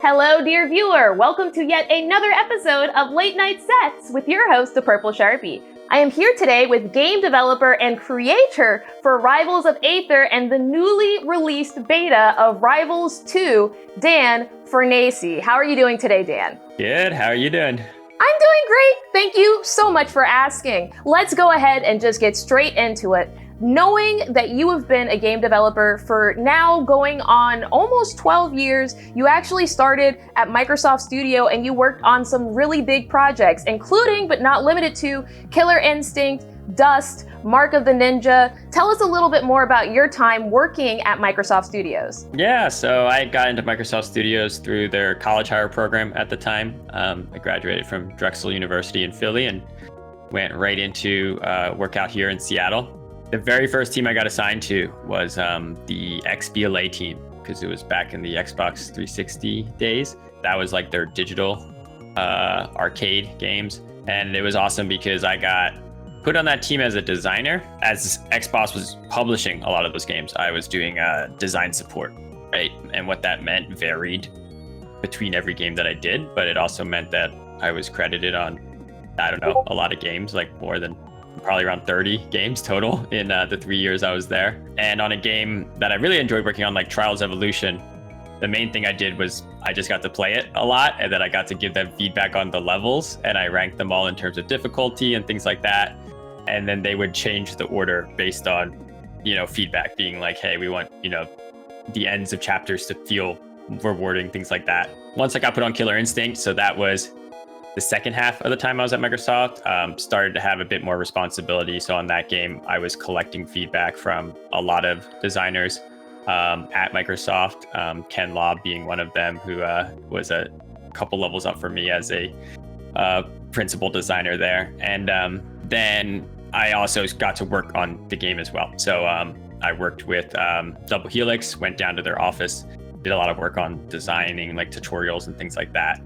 Hello, dear viewer! Welcome to yet another episode of Late Night Sets with your host, the Purple Sharpie. I am here today with game developer and creator for Rivals of Aether and the newly released beta of Rivals 2, Dan Fornace. How are you doing today, Dan? Good. How are you doing? I'm doing great. Thank you so much for asking. Let's go ahead and just get straight into it. Knowing that you have been a game developer for now going on almost 12 years, you actually started at Microsoft Studio and you worked on some really big projects, including but not limited to Killer Instinct, Dust, Mark of the Ninja. Tell us a little bit more about your time working at Microsoft Studios. Yeah, so I got into Microsoft Studios through their college hire program at the time. I graduated from Drexel University in Philly and went right into work out here in Seattle. The very first team I got assigned to was the XBLA team, because it was back in the Xbox 360 days. That was like their digital arcade games. And it was awesome because I got put on that team as a designer. As Xbox was publishing a lot of those games, I was doing design support, right? And what that meant varied between every game that I did, but it also meant that I was credited on, I don't know, a lot of games, like more than probably around 30 games total in the 3 years I was there. And on a game that I really enjoyed working on, like Trials Evolution, the main thing I did was I just got to play it a lot, and then I got to give them feedback on the levels, and I ranked them all in terms of difficulty and things like that. And then they would change the order based on, feedback, being like, hey, we want, the ends of chapters to feel rewarding, things like that. Once I got put on Killer Instinct, so that was the second half of the time I was at Microsoft, started to have a bit more responsibility. So on that game, I was collecting feedback from a lot of designers at Microsoft, Ken Laub being one of them, who was a couple levels up for me as a principal designer there. And then I also got to work on the game as well. So I worked with Double Helix, went down to their office, did a lot of work on designing like tutorials and things like that.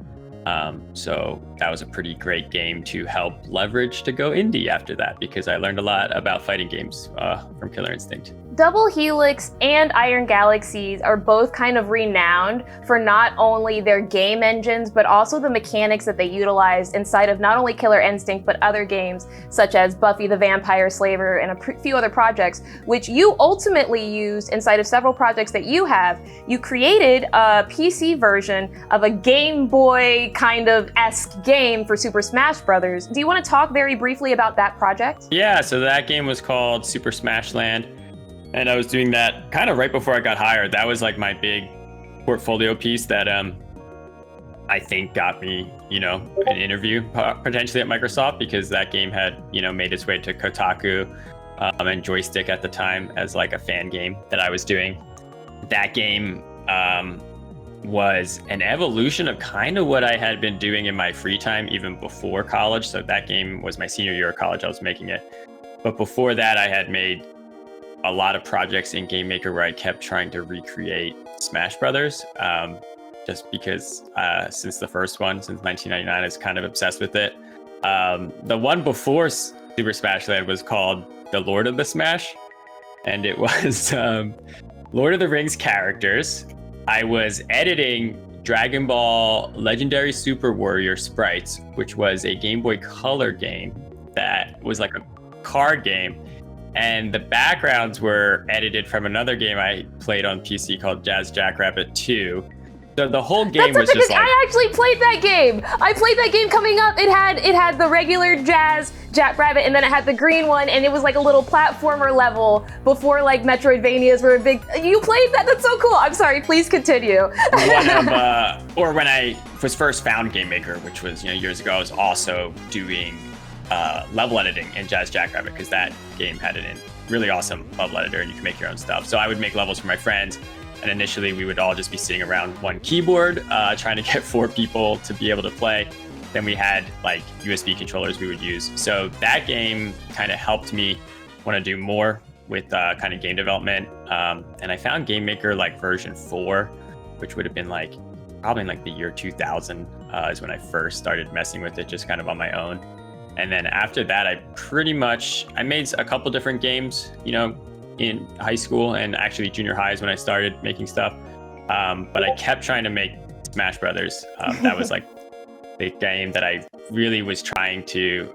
So that was a pretty great game to help leverage to go indie after that, because I learned a lot about fighting games from Killer Instinct. Double Helix and Iron Galaxies are both kind of renowned for not only their game engines, but also the mechanics that they utilized inside of not only Killer Instinct, but other games such as Buffy the Vampire Slayer and a few other projects, which you ultimately used inside of several projects that you have. You created a PC version of a Game Boy kind of esque game for Super Smash Brothers. Do you want to talk very briefly about that project? Yeah, so that game was called Super Smash Land. And I was doing that kind of right before I got hired. That was like my big portfolio piece that I think got me, an interview potentially at Microsoft, because that game had, made its way to Kotaku and Joystick at the time as like a fan game that I was doing. That game was an evolution of kind of what I had been doing in my free time even before college. So that game was my senior year of college. I was making it. But before that, I had made a lot of projects in Game Maker where I kept trying to recreate Smash Brothers, just because since the first one, since 1999, I was kind of obsessed with it. The one before Super Smash Land was called The Lord of the Smash, and it was Lord of the Rings characters. I was editing Dragon Ball Legendary Super Warrior Sprites, which was a Game Boy Color game that was like a card game. And the backgrounds were edited from another game I played on PC called Jazz Jackrabbit 2. So the whole game was just like... I actually played that game. I played that game coming up. It had the regular Jazz Jackrabbit, and then it had the green one, and it was like a little platformer level before like Metroidvanias were a big... You played that? That's so cool. I'm sorry. Please continue. Or when I was first found Game Maker, which was years ago, I was also doing level editing in Jazz Jackrabbit, because that game had a really awesome level editor and you can make your own stuff. So I would make levels for my friends, and initially we would all just be sitting around one keyboard trying to get 4 people to be able to play. Then we had like USB controllers we would use. So that game kind of helped me want to do more with kind of game development. And I found Game Maker like version 4, which would have been like probably in like the year 2000 is when I first started messing with it, just kind of on my own. And then after that, I made a couple different games, in high school and actually junior high is when I started making stuff. But I kept trying to make Smash Brothers. That was like the game that I really was trying to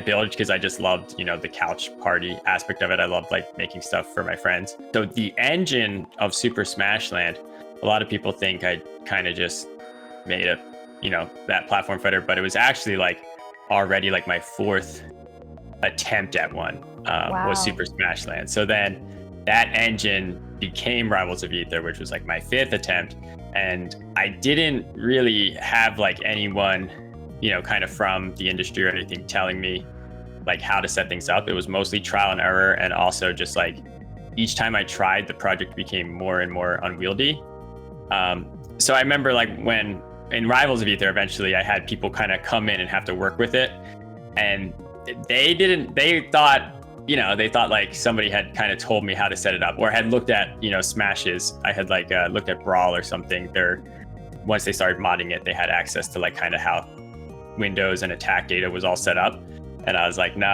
build because I just loved, the couch party aspect of it. I loved like making stuff for my friends. So the engine of Super Smash Land, a lot of people think I kind of just made that platform fighter, but it was actually like already like my fourth attempt at one was Super Smash Land. So then that engine became Rivals of Aether, which was like my fifth attempt. And I didn't really have like anyone, kind of from the industry or anything telling me like how to set things up. It was mostly trial and error. And also just like each time I tried, the project became more and more unwieldy. So I remember like when in Rivals of Aether, eventually I had people kind of come in and have to work with it. And they thought like somebody had kind of told me how to set it up or had looked at, Smashes. I had like looked at Brawl or something. Once they started modding it, they had access to like kind of how Windows and attack data was all set up. And I was like, no,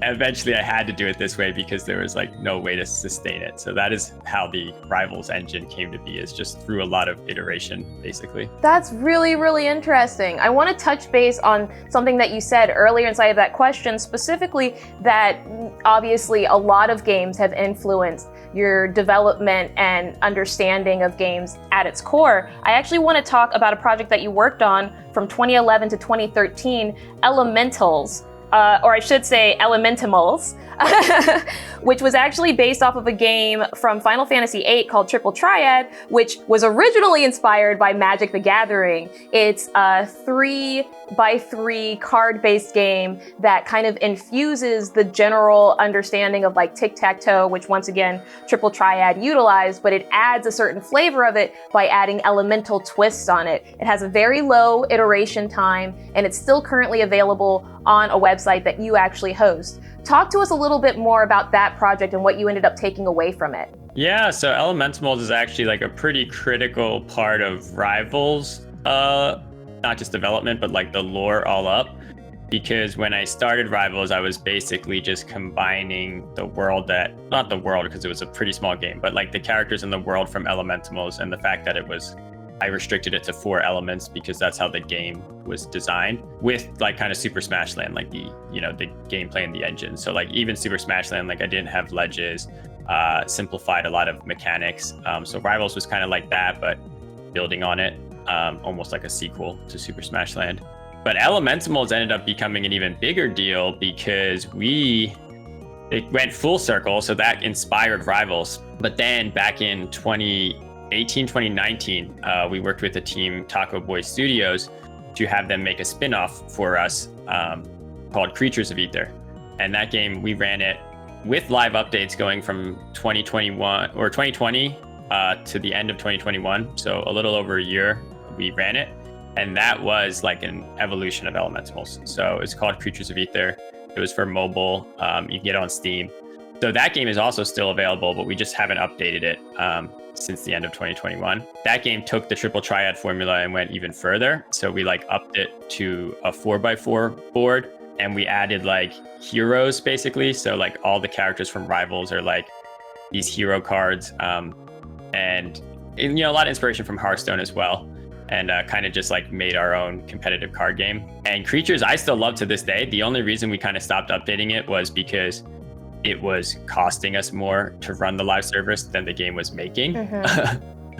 eventually I had to do it this way because there was like no way to sustain it. So that is how the Rivals engine came to be, is just through a lot of iteration, basically. That's really, really interesting. I want to touch base on something that you said earlier inside of that question, specifically that obviously a lot of games have influenced your development and understanding of games at its core. I actually want to talk about a project that you worked on from 2011 to 2013, Elementals. Or I should say Elementimals, which was actually based off of a game from Final Fantasy VIII called Triple Triad, which was originally inspired by Magic the Gathering. It's a 3x3 card-based game that kind of infuses the general understanding of like tic-tac-toe, which once again, Triple Triad utilized, but it adds a certain flavor of it by adding elemental twists on it. It has a very low iteration time, and it's still currently available on a website that you actually host. Talk to us a little bit more about that project and what you ended up taking away from it. Yeah, so Elementimals is actually like a pretty critical part of Rivals, not just development, but like the lore all up. Because when I started Rivals, I was basically just combining not the world because it was a pretty small game, but like the characters in the world from Elementimals, and the fact that I restricted it to 4 elements because that's how the game was designed, with like kind of Super Smash Land, like the gameplay and the engine. So like even Super Smash Land, like I didn't have ledges, simplified a lot of mechanics. So Rivals was kind of like that, but building on it, almost like a sequel to Super Smash Land. But Elementimals ended up becoming an even bigger deal because it went full circle. So that inspired Rivals. But then back in 2019, we worked with the team Taco Boy Studios to have them make a spin-off for us called Creatures of Aether. And that game, we ran it with live updates going from 2020 to the end of 2021. So a little over a year, we ran it. And that was like an evolution of Elementimals. So it's called Creatures of Aether. It was for mobile. You can get it on Steam. So that game is also still available, but we just haven't updated it since the end of 2021. That game took the Triple Triad formula and went even further. So we like upped it to a 4x4 board, and we added like heroes basically. So like all the characters from Rivals are like these hero cards, and a lot of inspiration from Hearthstone as well. And kind of just like made our own competitive card game. And Creatures, I still love to this day. The only reason we kind of stopped updating it was because it was costing us more to run the live service than the game was making,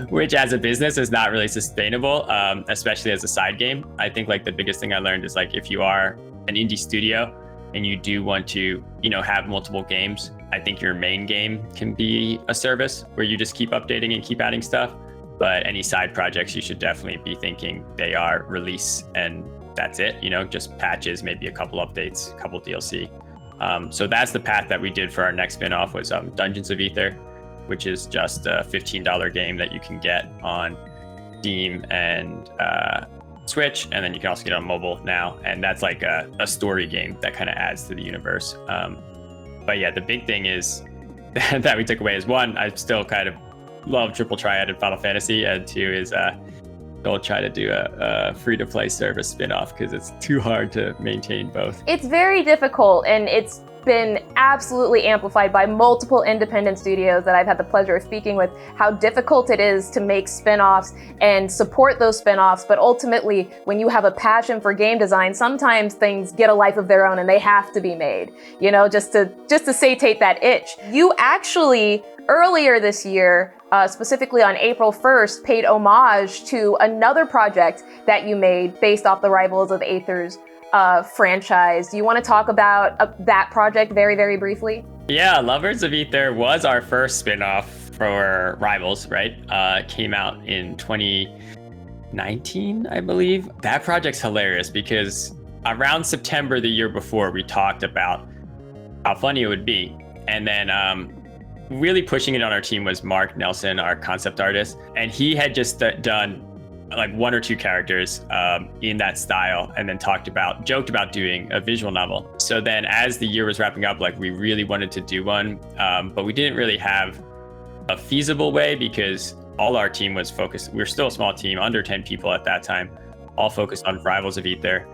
which as a business is not really sustainable, especially as a side game. I think like the biggest thing I learned is like if you are an indie studio and you do want to, have multiple games, I think your main game can be a service where you just keep updating and keep adding stuff. But any side projects, you should definitely be thinking they are release and that's it, just patches, maybe a couple updates, a couple DLC. So that's the path that we did for our next spin-off was Dungeons of Aether, which is just a $15 game that you can get on Steam and Switch, and then you can also get it on mobile now. And that's like a story game that kind of adds to the universe. But yeah, the big thing is that we took away is, one, I still kind of love Triple Triad and Final Fantasy, and 2 is don't try to do a free-to-play service spin-off because it's too hard to maintain both. It's very difficult, and it's been absolutely amplified by multiple independent studios that I've had the pleasure of speaking with, how difficult it is to make spin-offs and support those spin-offs. But ultimately, when you have a passion for game design, sometimes things get a life of their own and they have to be made, you know, just to satiate that itch. You actually, earlier this year, specifically on April 1st, paid homage to another project that you made based off the Rivals of Aether's franchise. Do you want to talk about that project very, very briefly? Yeah, Lovers of Aether was our first spin-off for Rivals, right? Came out in 2019, I believe. That project's hilarious because around September the year before, we talked about how funny it would be. And then really pushing it on our team was Mark Nelson, our concept artist. And he had just done like one or two characters in that style, and then joked about doing a visual novel. So then as the year was wrapping up, like we really wanted to do one, but we didn't really have a feasible way because all our team was focused. We were still a small team, under 10 people at that time, all focused on Rivals of Aether.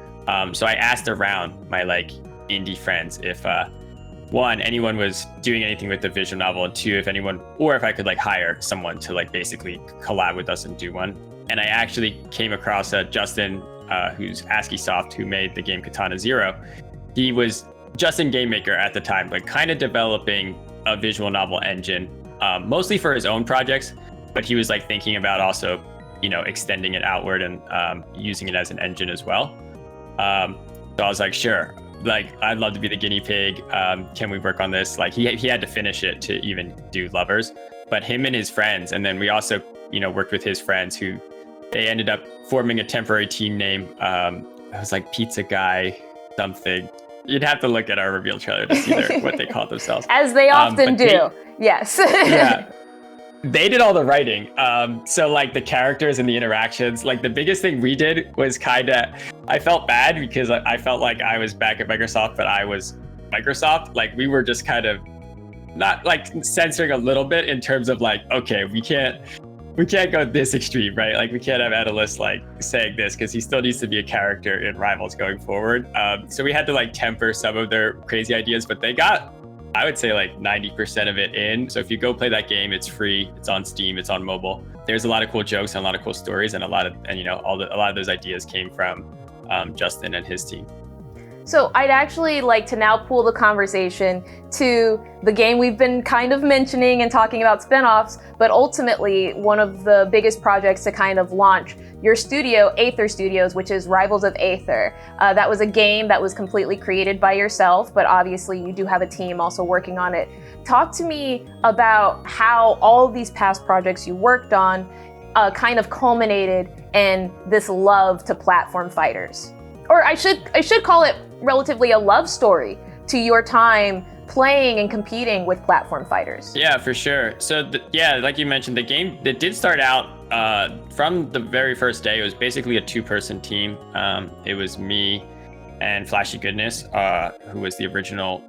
So I asked around my like indie friends if one, anyone was doing anything with the visual novel, and two, if I could like hire someone to like basically collab with us and do one. And I actually came across Justin, who's ASCII Soft, who made the game Katana Zero. He was just in Game Maker at the time, like kind of developing a visual novel engine, mostly for his own projects, but he was like thinking about also, you know, extending it outward and using it as an engine as well. So I was like, sure, like I'd love to be the guinea pig. Can we work on this? Like he had to finish it to even do Lovers, but him and his friends, and then we also, you know, worked with his friends who they ended up forming a temporary team name. It was like Pizza Guy something. You'd have to look at our reveal trailer to see what they called themselves. As they often do. Yes. Yeah. They did all the writing. So like the characters and the interactions, like the biggest thing we did was I felt bad because I felt like I was back at Microsoft, but I was Microsoft. Like we were just kind of not like censoring a little bit in terms of like, okay, we can't go this extreme, right? Like we can't have Analyst like saying this because he still needs to be a character in Rivals going forward. So we had to like temper some of their crazy ideas, but they got, I would say like 90% of it in. So if you go play that game, it's free, it's on Steam, it's on mobile. There's a lot of cool jokes and a lot of cool stories, and a lot of those ideas came from Justin and his team. So I'd actually like to now pull the conversation to the game we've been kind of mentioning and talking about spin-offs, but ultimately one of the biggest projects to kind of launch your studio, Aether Studios, which is Rivals of Aether. That was a game that was completely created by yourself, but obviously you do have a team also working on it. Talk to me about how all of these past projects you worked on kind of culminated in this love to platform fighters. Or I should call it relatively a love story to your time playing and competing with platform fighters. Yeah, for sure. So like you mentioned, the game that did start out from the very first day. It was basically a two-person team. It was me and Flashy Goodness, who was the original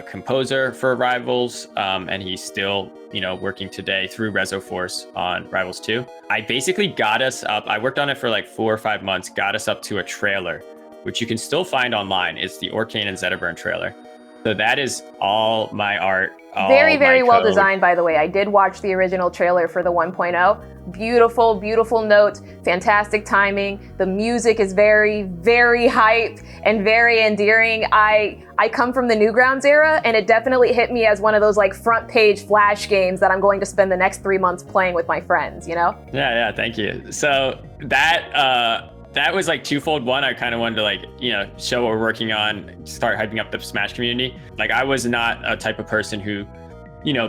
composer for Rivals, and he's still, working today through ResoForce on Rivals 2. I basically got us up. I worked on it for like 4 or 5 months, got us up to a trailer, which you can still find online. It's the Orcane and Zetaburn trailer. So that is all my art. Very, very well designed, by the way. I did watch the original trailer for the 1.0. Beautiful, beautiful notes, fantastic timing. The music is very, very hype and very endearing. I come from the Newgrounds era, and it definitely hit me as one of those like front page Flash games that I'm going to spend the next 3 months playing with my friends, Yeah, thank you. So that was like twofold. One, I kind of wanted to show what we're working on, start hyping up the Smash community. Like I was not a type of person who,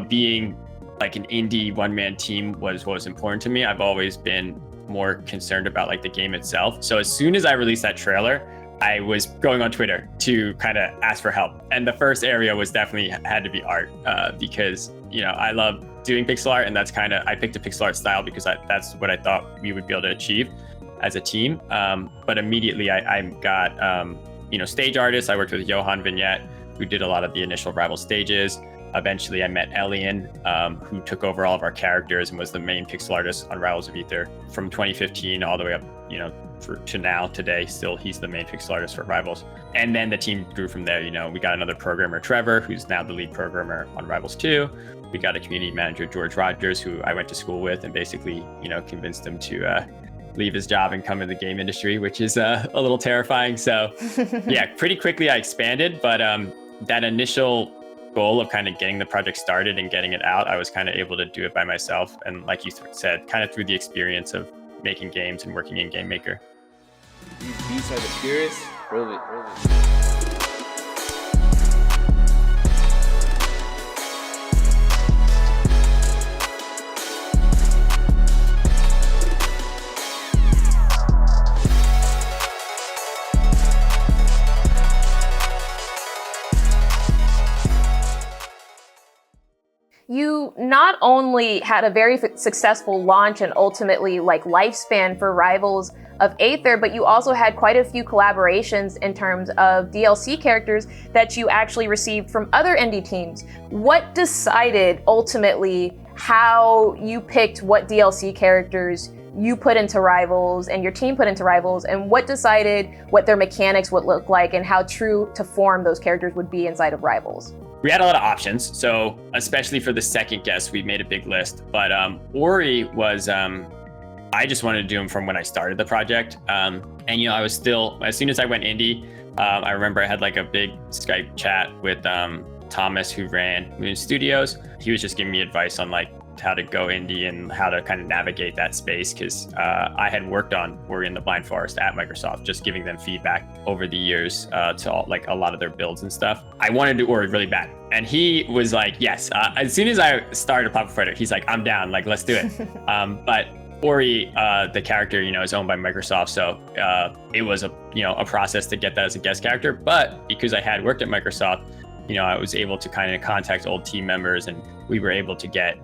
being like an indie one-man team was important to me. I've always been more concerned about like the game itself. So as soon as I released that trailer, I was going on Twitter to kind of ask for help. And the first area was definitely had to be art, because, I love doing pixel art, and that's I picked a pixel art style because that's what I thought we would be able to achieve as a team. But immediately I got, stage artists. I worked with Johan Vignette, who did a lot of the initial Rival stages. Eventually I met Elian, who took over all of our characters and was the main pixel artist on Rivals of Aether from 2015 all the way up, to now, today, still he's the main pixel artist for Rivals. And then the team grew from there. We got another programmer, Trevor, who's now the lead programmer on Rivals 2. We got a community manager, George Rogers, who I went to school with and basically, convinced him to leave his job and come in the game industry, which is a little terrifying. So yeah, pretty quickly I expanded, but that initial goal of kind of getting the project started and getting it out, I was kind of able to do it by myself. And like you said, kind of through the experience of making games and working in Game Maker. These are the purest, really. You not only had a very successful launch and ultimately lifespan for Rivals of Aether, but you also had quite a few collaborations in terms of DLC characters that you actually received from other indie teams. What decided ultimately how you picked what DLC characters you put into Rivals and your team put into Rivals, and what decided what their mechanics would look like and how true to form those characters would be inside of Rivals? We had a lot of options, so especially for the second guest, we made a big list. But Ori was, I just wanted to do him from when I started the project. And I was still, as soon as I went indie, I remember I had a big Skype chat with Thomas, who ran Moon Studios. He was just giving me advice on how to go indie and how to kind of navigate that space, because I had worked on Ori and the Blind Forest at Microsoft, just giving them feedback over the years to a lot of their builds and stuff. I wanted to do Ori really bad, and he was like, yes. As soon as I started a platform project, he's like, I'm down, let's do it. But Ori, the character, is owned by Microsoft, so it was a process to get that as a guest character. But because I had worked at Microsoft, I was able to kind of contact old team members, and we were able to get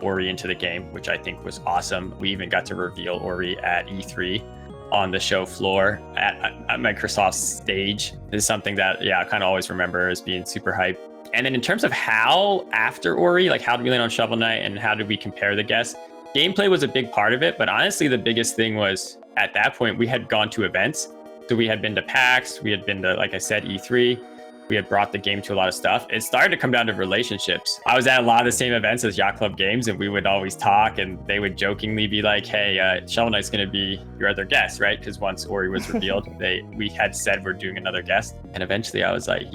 Ori into the game, which I think was awesome. We even got to reveal Ori at E3 on the show floor at Microsoft's stage. This is something that, I kind of always remember as being super hype. And then in terms of how after Ori, how did we land on Shovel Knight and how did we compare the guests? Gameplay was a big part of it, but honestly, the biggest thing was at that point, we had gone to events. So we had been to PAX, we had been to, like I said, E3. We had brought the game to a lot of stuff. It started to come down to relationships. I was at a lot of the same events as Yacht Club Games, and we would always talk, and they would jokingly be like, hey, Shovel Knight's going to be your other guest, right? Because once Ori was revealed, we had said we're doing another guest. And eventually I was like,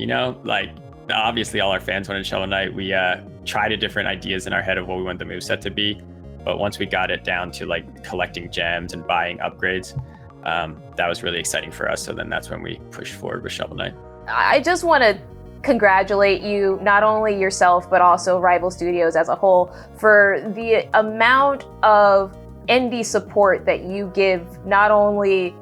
obviously all our fans wanted Shovel Knight. We tried different ideas in our head of what we want the moveset to be. But once we got it down to collecting gems and buying upgrades, that was really exciting for us. So then that's when we pushed forward with Shovel Knight. I just want to congratulate you, not only yourself, but also Rival Studios as a whole, for the amount of indie support that you give, not only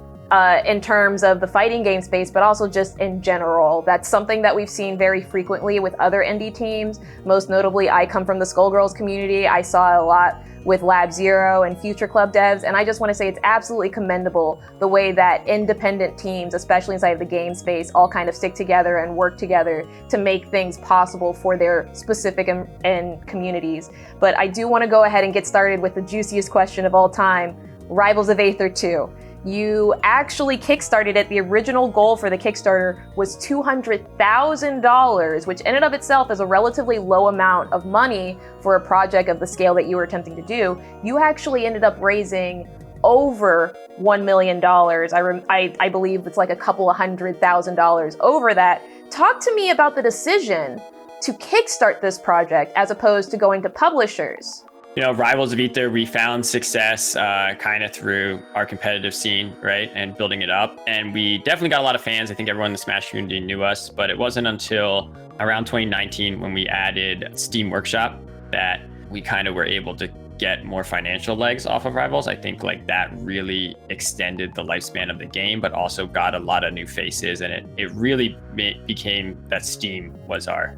in terms of the fighting game space, but also just in general. That's something that we've seen very frequently with other indie teams. Most notably, I come from the Skullgirls community. I saw a lot with Lab Zero and Future Club devs, and I just want to say it's absolutely commendable the way that independent teams, especially inside of the game space, all kind of stick together and work together to make things possible for their specific and communities. But I do want to go ahead and get started with the juiciest question of all time, Rivals of Aether 2. You actually kickstarted it. The original goal for the Kickstarter was $200,000, which in and of itself is a relatively low amount of money for a project of the scale that you were attempting to do. You actually ended up raising over $1 million. I believe it's a couple of $100,000 over that. Talk to me about the decision to kickstart this project as opposed to going to publishers. Rivals of Aether, we found success kind of through our competitive scene, right? And building it up. And we definitely got a lot of fans. I think everyone in the Smash community knew us, but it wasn't until around 2019 when we added Steam Workshop that we kind of were able to get more financial legs off of Rivals. I think that really extended the lifespan of the game, but also got a lot of new faces. And it really became that Steam was our,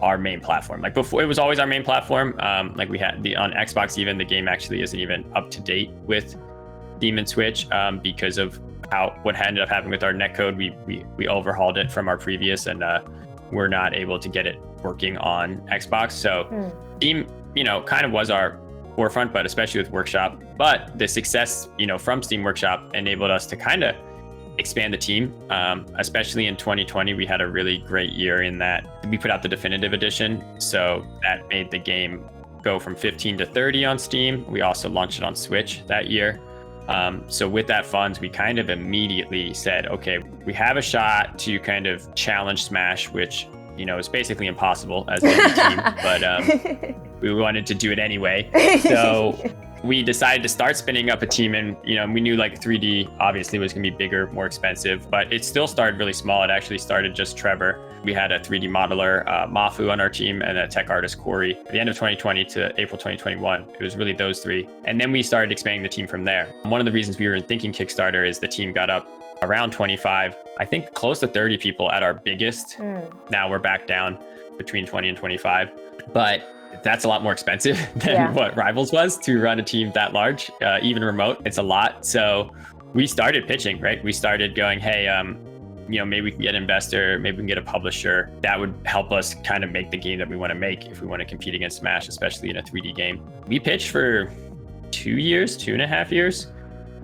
our main platform. Before, it was always our main platform. We had on Xbox, even the game actually isn't even up to date with Demon Switch because of what ended up happening with our netcode. We overhauled it from our previous, and we're not able to get it working on Xbox. So Steam, kind of was our forefront, but especially with Workshop. But the success, from Steam Workshop enabled us to kind of expand the team. Especially in 2020, we had a really great year in that we put out the definitive edition. So that made the game go from 15 to 30 on Steam. We also launched it on Switch that year. So with that funds, we kind of immediately said, okay, we have a shot to kind of challenge Smash, which, is basically impossible as a team, but we wanted to do it anyway. So we decided to start spinning up a team, and we knew like 3D obviously was going to be bigger, more expensive, but it still started really small. It actually started just Trevor. We had a 3D modeler, Mafu, on our team, and a tech artist, Corey. At the end of 2020 to April 2021, it was really those three. And then we started expanding the team from there. One of the reasons we were thinking Kickstarter is the team got up around 25, I think close to 30 people at our biggest. Now we're back down between 20 and 25. But that's a lot more expensive than what Rivals was to run a team that large, even remote. It's a lot. So we started pitching, right? We started going, hey, maybe we can get an investor, maybe we can get a publisher. That would help us kind of make the game that we want to make if we want to compete against Smash, especially in a 3D game. We pitched for 2.5 years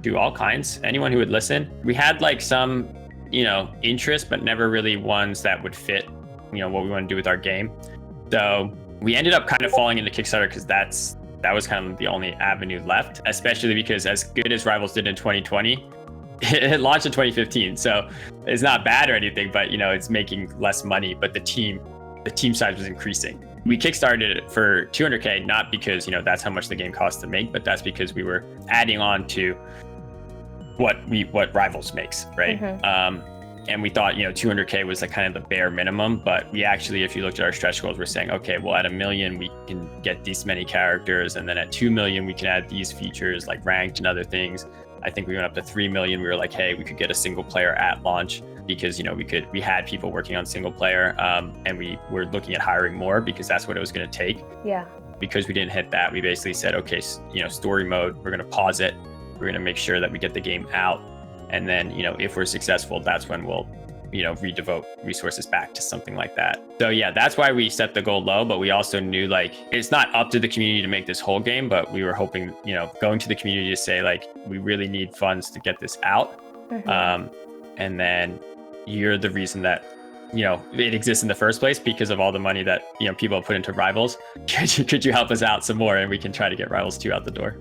to all kinds, anyone who would listen. We had like some, interest, but never really ones that would fit, what we want to do with our game. So we ended up kind of falling into Kickstarter because that was kind of the only avenue left, especially because as good as Rivals did in 2020, it launched in 2015. So it's not bad or anything, but it's making less money, but the team size was increasing. We kickstarted it for $200K, not because, that's how much the game costs to make, but that's because we were adding on to what Rivals makes, right? And we thought, 200K was like kind of the bare minimum, but we actually, if you looked at our stretch goals, we're saying, okay, well, at $1 million, we can get these many characters. And then at 2 million, we can add these features like ranked and other things. I think we went up to 3 million. We were like, hey, we could get a single player at launch because, we had people working on single player, and we were looking at hiring more because that's what it was going to take. Yeah. Because we didn't hit that, we basically said, okay, story mode, we're going to pause it. We're going to make sure that we get the game out. And then, if we're successful, that's when we'll, redevote resources back to something like that. So yeah, that's why we set the goal low, but we also knew like, it's not up to the community to make this whole game, but we were hoping, going to the community to say like, we really need funds to get this out. And then you're the reason that, it exists in the first place because of all the money that, people have put into Rivals. Could you help us out some more and we can try to get Rivals 2 out the door?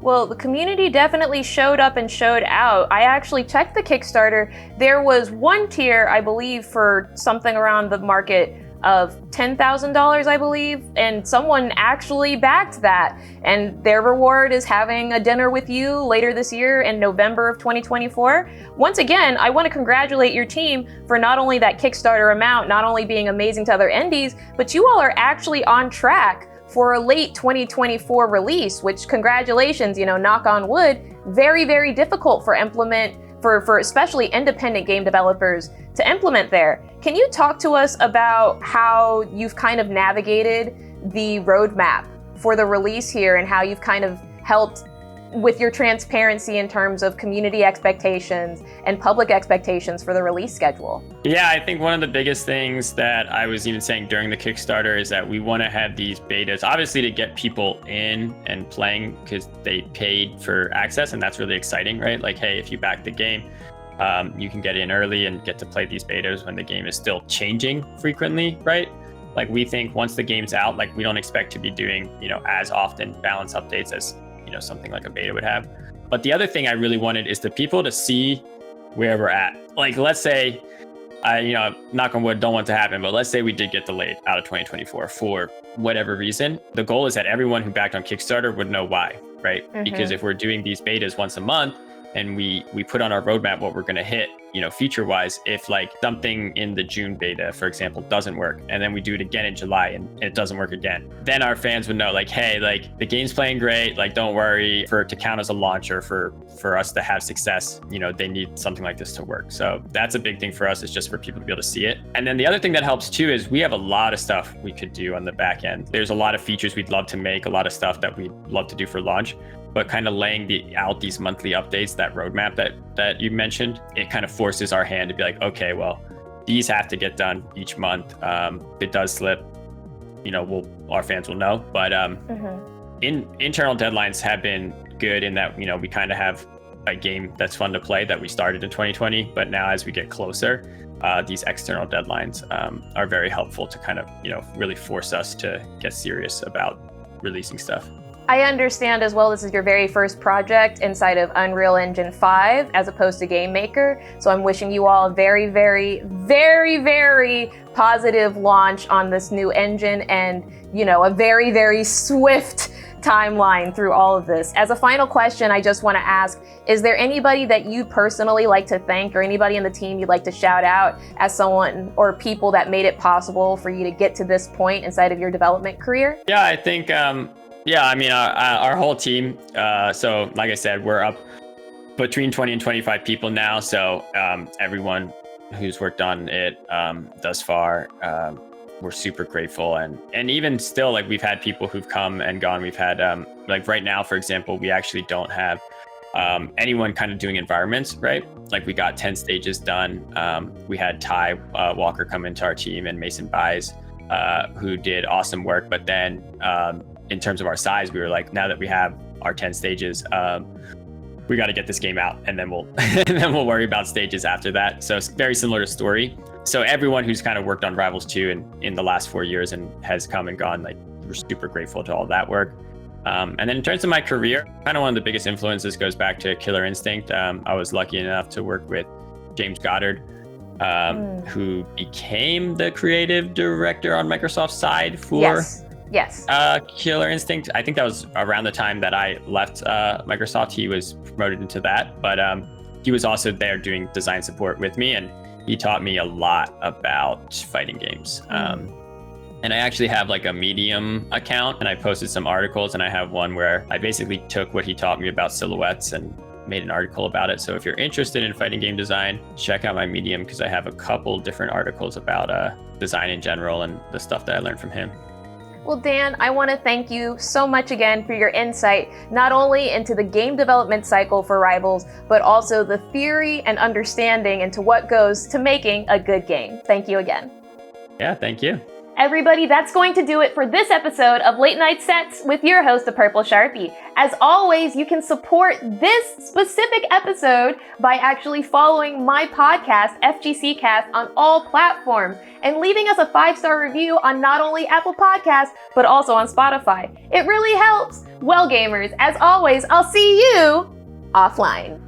Well, the community definitely showed up and showed out. I actually checked the Kickstarter. There was one tier, I believe, for something around the market of $10,000, I believe, and someone actually backed that. And their reward is having a dinner with you later this year in November of 2024. Once again, I want to congratulate your team for not only that Kickstarter amount, not only being amazing to other indies, but you all are actually on track for a late 2024 release, which, congratulations, knock on wood, very, very difficult for especially independent game developers to implement there. Can you talk to us about how you've kind of navigated the roadmap for the release here and how you've kind of helped with your transparency in terms of community expectations and public expectations for the release schedule? Yeah, I think one of the biggest things that I was even saying during the Kickstarter is that we want to have these betas, obviously to get people in and playing because they paid for access, and that's really exciting, right? Like, hey, if you back the game, you can get in early and get to play these betas when the game is still changing frequently, right? Like, we think once the game's out, like, we don't expect to be doing, as often balance updates as something like a beta would have. But the other thing I really wanted is the people to see where we're at. Like, let's say, knock on wood, don't want to happen, but let's say we did get delayed out of 2024 for whatever reason. The goal is that everyone who backed on Kickstarter would know why, right? Because if we're doing these betas once a month and we put on our roadmap what we're going to hit, feature wise, if like something in the June beta, for example, doesn't work, and then we do it again in July and it doesn't work again, then our fans would know like, hey, like the game's playing great, like don't worry, for it to count as a launcher, for us to have success, they need something like this to work. So that's a big thing for us, is just for people to be able to see it. And then the other thing that helps too is we have a lot of stuff we could do on the back end. There's a lot of features we'd love to make, a lot of stuff that we'd love to do for launch, but kind of laying out these monthly updates, that roadmap that you mentioned, it kind of forces our hand to be like, okay, well, these have to get done each month. If it does slip, our fans will know. But internal deadlines have been good in that, we kind of have a game that's fun to play that we started in 2020, but now as we get closer, these external deadlines are very helpful to kind of, really force us to get serious about releasing stuff. I understand as well, this is your very first project inside of Unreal Engine 5 as opposed to Game Maker. So I'm wishing you all a very, very, very, very positive launch on this new engine and, a very, very swift timeline through all of this. As a final question, I just want to ask, is there anybody that you personally like to thank or anybody in the team you'd like to shout out as someone or people that made it possible for you to get to this point inside of your development career? Yeah, I think, our whole team. So like I said, we're up between 20 and 25 people now. So everyone who's worked on it thus far, we're super grateful. And even still, like we've had people who've come and gone. We've had like right now, for example, we actually don't have anyone kind of doing environments, right? Like we got 10 stages done. We had Ty Walker come into our team and Mason Buys, who did awesome work. But then in terms of our size, we were like, now that we have our 10 stages, we got to get this game out, and then we'll worry about stages after that. So it's very similar to Story. So everyone who's kind of worked on Rivals 2 in the last 4 years and has come and gone, like we're super grateful to all that work. And then in terms of my career, kind of one of the biggest influences goes back to Killer Instinct. I was lucky enough to work with James Goddard, who became the creative director on Microsoft's side for Killer Instinct. I think that was around the time that I left Microsoft. He was promoted into that, but he was also there doing design support with me, and he taught me a lot about fighting games. And I actually have like a Medium account, and I posted some articles, and I have one where I basically took what he taught me about silhouettes and made an article about it. So if you're interested in fighting game design, check out my Medium, because I have a couple different articles about design in general and the stuff that I learned from him. Well, Dan, I want to thank you so much again for your insight, not only into the game development cycle for Rivals, but also the theory and understanding into what goes to making a good game. Thank you again. Yeah, thank you. Everybody, that's going to do it for this episode of Late Night Sets with your host, the Purple Sharpie. As always, you can support this specific episode by actually following my podcast, FGC Cast, on all platforms and leaving us a 5-star review on not only Apple Podcasts, but also on Spotify. It really helps. Well, gamers, as always, I'll see you offline.